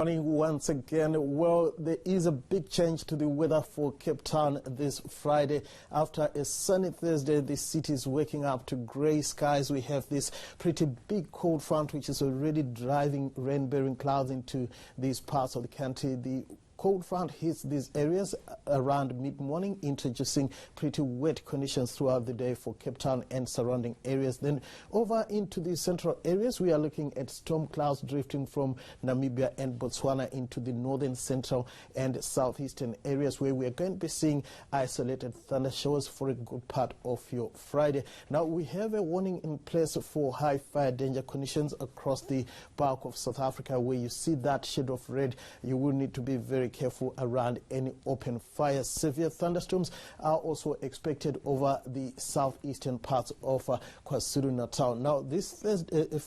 Morning once again. Well, there is a big change to the weather for Cape Town this Friday. After a sunny Thursday, the city is waking up to grey skies. We have this pretty big cold front which is already driving rain-bearing clouds into these parts of the country. The cold front hits these areas around mid-morning, introducing pretty wet conditions throughout the day for Cape Town and surrounding areas. Then over into the central areas, we are looking at storm clouds drifting from Namibia and Botswana into the northern, central and southeastern areas, where we are going to be seeing isolated thunder showers for a good part of your Friday. Now, we have a warning in place for high fire danger conditions across the bulk of South Africa. Where you see that shade of red, you will need to be very careful around any open fire. Severe thunderstorms are also expected over the southeastern parts of KwaZulu-Natal. Now, this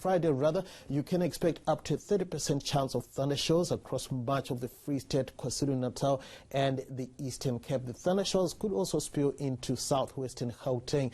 Friday, you can expect up to 30% chance of thunder showers across much of the Free State, KwaZulu-Natal and the Eastern Cape. The thunder showers could also spill into southwestern Gauteng.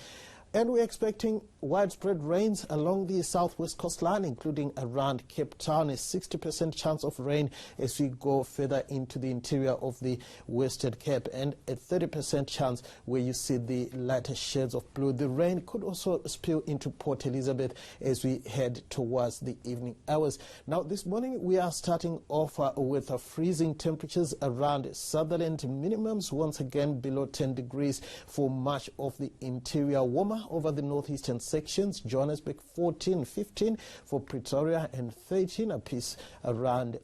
And we're expecting widespread rains along the southwest coastline, including around Cape Town. A 60% chance of rain as we go further into the interior of the Western Cape, and a 30% chance where you see the lighter shades of blue. The rain could also spill into Port Elizabeth as we head towards the evening hours. Now, this morning we are starting off with freezing temperatures around Sutherland. Minimums once again below 10 degrees for much of the interior. Warmer over the northeastern sections. Johannesburg 14, 15 for Pretoria, and 13 apiece around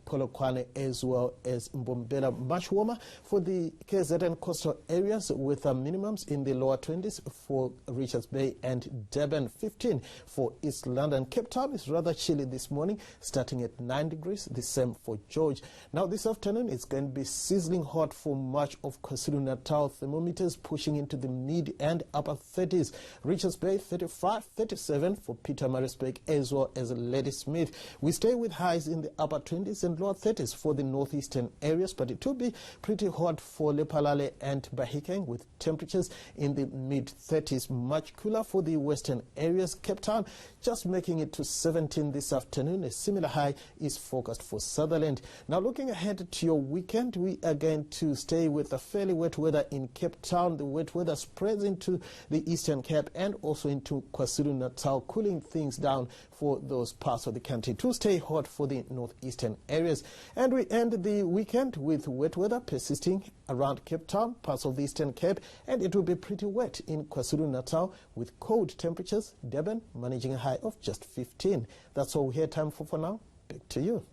Polokwane as well as Mbombela. Much warmer for the KZN coastal areas, with minimums in the lower 20s for Richards Bay and Durban. 15 for East London. Cape Town is rather chilly this morning, starting at 9 degrees. The same for George. Now, this afternoon it's going to be sizzling hot for much of KwaZulu-Natal. Thermometers pushing into the mid and upper 30s. Richards Bay 35, 37 for Pietermaritzburg as well as Ladysmith. We stay with highs in the upper 20s and lower 30s for the northeastern areas, but it will be pretty hot for Lephalale and Bahikeng, with temperatures in the mid-30s. Much cooler for the western areas. Cape Town just making it to 17 this afternoon. A similar high is forecast for Sutherland. Now, looking ahead to your weekend, we are going to stay with a fairly wet weather in Cape Town. The wet weather spreads into the Eastern Cape and also into KwaZulu-Natal, cooling things down for those parts of the country. To stay hot for the northeastern areas. And we end the weekend with wet weather persisting around Cape Town, parts of the Eastern Cape, and it will be pretty wet in KwaZulu-Natal with cold temperatures. Durban managing a high of just 15. That's all we have time for now. Back to you.